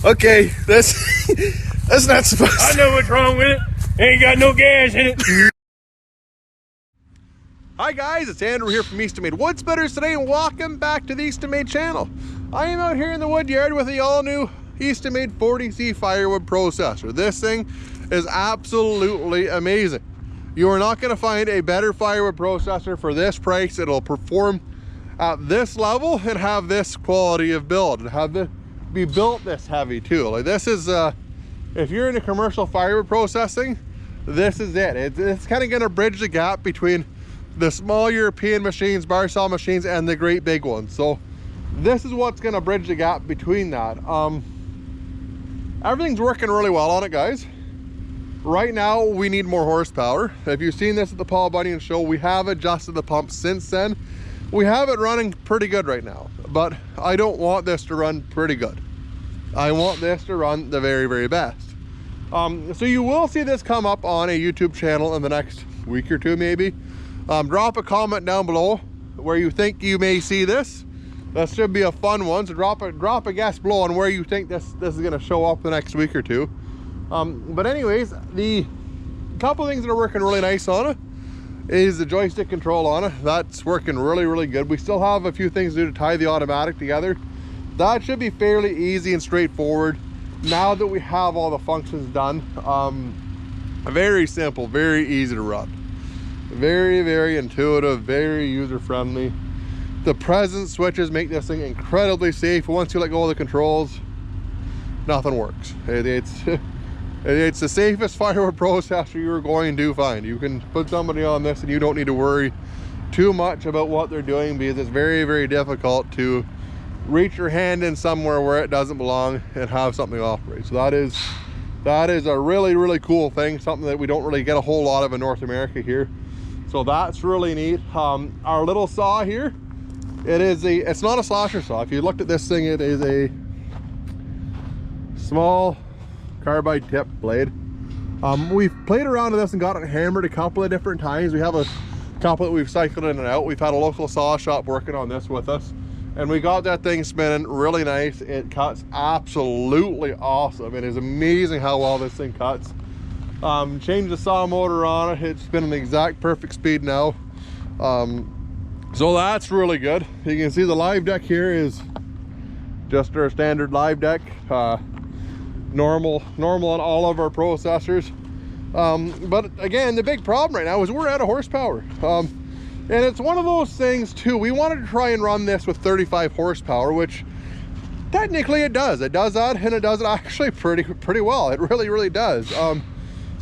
Okay, that's not supposed to. I know what's wrong with it. Ain't got no gas in it. Hi guys, it's Andrew here from Eastonmade Wood Splitters today, and welcome back to the Eastonmade channel. I am out here in the wood yard with the all-new Eastonmade 40C Firewood processor. This thing is absolutely amazing. You are not going to find a better firewood processor for this price. It'll perform at this level and have this quality of build and have this be built this heavy too. Like this is if you're into commercial firewood processing, this is it. It's kind of going to bridge the gap between the small European machines, bar saw machines, and the great big ones. So this is what's going to bridge the gap between that. Everything's working really well on it, guys. Right now we need more horsepower. If you've seen this at the Paul Bunyan show, we have adjusted the pump since then. We have it running pretty good right now, but I don't want this to run pretty good. I want this to run the very, very best. So you will see this come up on a YouTube channel in the next week or two, maybe. Drop a comment down below where you think you may see this. That should be a fun one. So drop a guess below on where you think this is going to show up the next week or two. But anyways, the couple things that are working really nice on it is the joystick control on it. That's working really, really good. We still have a few things to do to tie the automatic together. That should be fairly easy and straightforward now that we have all the functions done. Very simple, very easy to run. Very, very intuitive, very user-friendly. The presence switches make this thing incredibly safe. Once you let go of the controls, nothing works. It's the safest firewood processor you're going to find. You can put somebody on this and you don't need to worry too much about what they're doing, because it's very, very difficult to reach your hand in somewhere where it doesn't belong and have something operate. So that is a really, really cool thing, something that we don't really get a whole lot of in North America here. So that's really neat. Our little saw here, it's not a slasher saw. If you looked at this thing, it is a small carbide tip blade. We've played around with this and got it hammered a couple of different times. We have a couple that we've cycled in and out. We've had a local saw shop working on this with us, and we got that thing spinning really nice. It cuts absolutely awesome. It is amazing how well this thing cuts. Changed the saw motor on it. It's spinning the exact perfect speed now. So that's really good. You can see the live deck here is just our standard live deck. Normal on all of our processors. But again, the big problem right now is we're out of horsepower. And it's one of those things too. We wanted to try and run this with 35 horsepower, which technically it does. It does that, and it does it actually pretty well. It really, really does.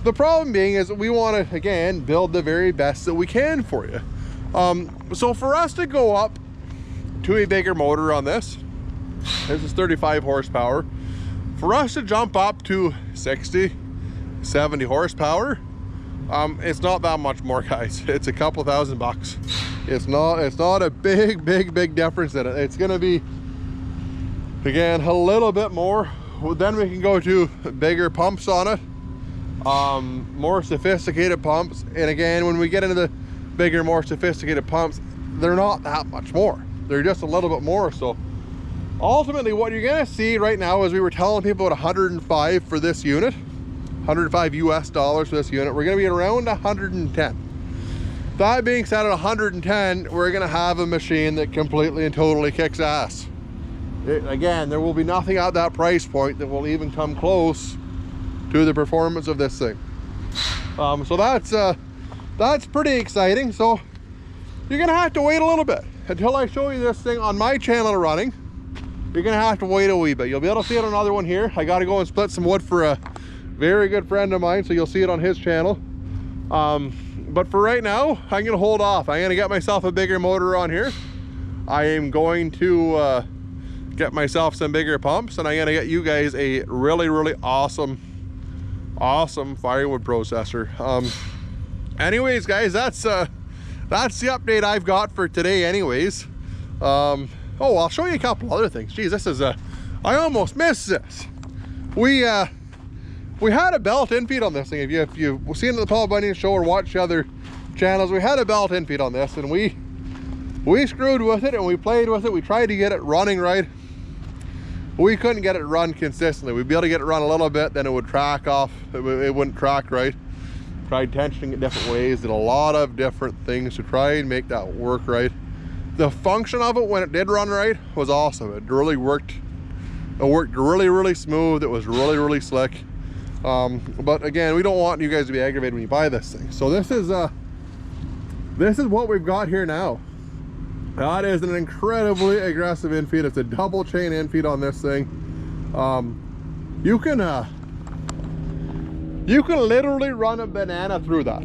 The problem being is we want to, again, build the very best that we can for you. So for us to go up to a bigger motor on this is 35 horsepower. For us to jump up to 60, 70 horsepower, it's not that much more, guys. It's a couple $1,000. It's not a big difference in it. It's gonna be, again, a little bit more. Then we can go to bigger pumps on it, more sophisticated pumps. And again, when we get into the bigger, more sophisticated pumps, they're not that much more. They're just a little bit more. So ultimately what you're gonna see right now is, we were telling people at 105 for this unit, 105 US dollars for this unit. We're gonna be around 110. That being said, at 110, we're gonna have a machine that completely and totally kicks ass. Again, there will be nothing at that price point that will even come close to the performance of this thing. So that's pretty exciting. So you're gonna have to wait a little bit until I show you this thing on my channel running. You're gonna have to wait a wee bit. You'll be able to see it on another one here. I gotta go and split some wood for a very good friend of mine, so you'll see it on his channel. But for right now, I'm gonna hold off. I'm gonna get myself a bigger motor on here. I am going to get myself some bigger pumps, and I'm gonna get you guys a really, really awesome firewood processor. Anyways, guys, that's the update I've got for today anyways. Oh, I'll show you a couple other things. Geez, this is I almost missed this. We had a belt infeed on this thing. If you've seen the Paul Bunyan show or watched the other channels, we had a belt infeed on this, and we screwed with it and we played with it. We tried to get it running right. we couldn't get it run consistently. We'd be able to get it run a little bit, then it would track off. It wouldn't track right. Tried tensioning it different ways, did a lot of different things to try and make that work right. The function of it when it did run right was awesome. It really worked. It worked really, really smooth. It was really, really slick. But again, we don't want you guys to be aggravated when you buy this thing. So this is what we've got here now. That is an incredibly aggressive infeed. It's a double chain infeed on this thing. You can literally run a banana through that.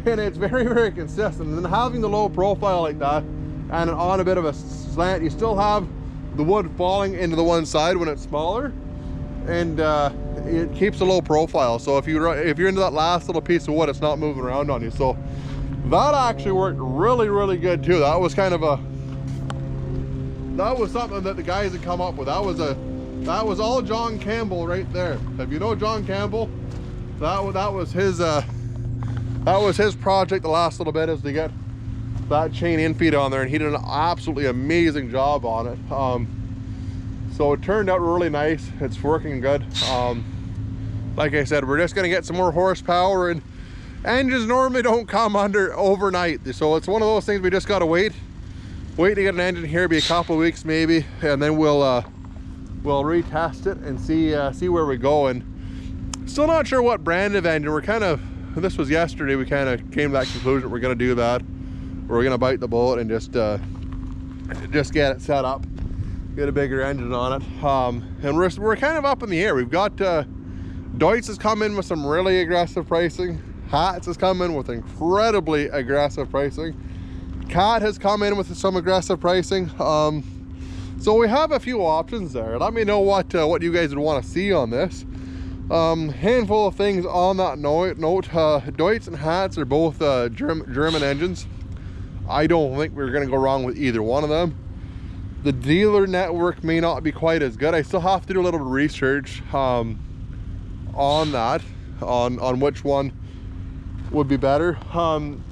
And it's very, very consistent. And then having the low profile like that and on a bit of a slant, you still have the wood falling into the one side when it's smaller, and it keeps a low profile. So if you're into that last little piece of wood, it's not moving around on you. So that actually worked really, really good too. That was kind of that was something that the guys had come up with. That was all John Campbell right there. If you know John Campbell, that was his project the last little bit, is to get that chain infeed on there, and he did an absolutely amazing job on it. So it turned out really nice. It's working good. Like I said, we're just gonna get some more horsepower, and engines normally don't come under overnight. So it's one of those things we just gotta wait to get an engine here, be a couple of weeks maybe, and then we'll retest it and see where we go. And still not sure what brand of engine. This was yesterday, we kind of came to that conclusion. We're gonna do that. We're gonna bite the bullet and just get it set up, get a bigger engine on it. And we're kind of up in the air. We've got Deutz has come in with some really aggressive pricing. Hatz has come in with incredibly aggressive pricing. Cat has come in with some aggressive pricing. So we have a few options there. Let me know what you guys would want to see on this. Handful of things on that note. Deutz and Hatz are both German engines. I don't think we're going to go wrong with either one of them. The dealer network may not be quite as good. I still have to do a little research on that, on which one would be better.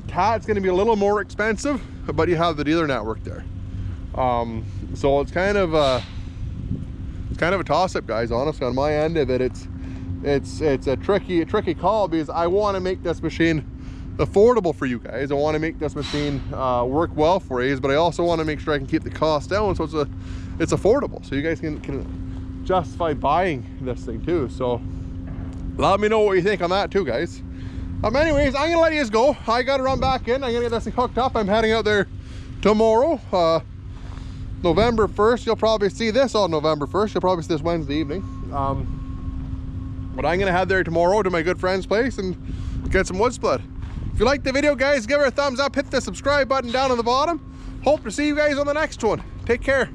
Cat's going to be a little more expensive, but you have the dealer network there. So it's kind of a toss-up, guys. Honestly, on my end of it, it's a tricky call, because I want to make this machine affordable for you guys. I want to make this machine work well for you, but I also want to make sure I can keep the cost down, so it's affordable, so you guys can justify buying this thing too. So let me know what you think on that too, guys. Anyways, I'm gonna let you go. I gotta run back in. I'm gonna get this thing hooked up. I'm heading out there tomorrow, November 1st. You'll probably see this on November 1st. You'll probably see this Wednesday evening. But I'm gonna head there tomorrow to my good friend's place and get some wood split. If you liked the video, guys, give her a thumbs up, hit the subscribe button down on the bottom. Hope to see you guys on the next one. Take care.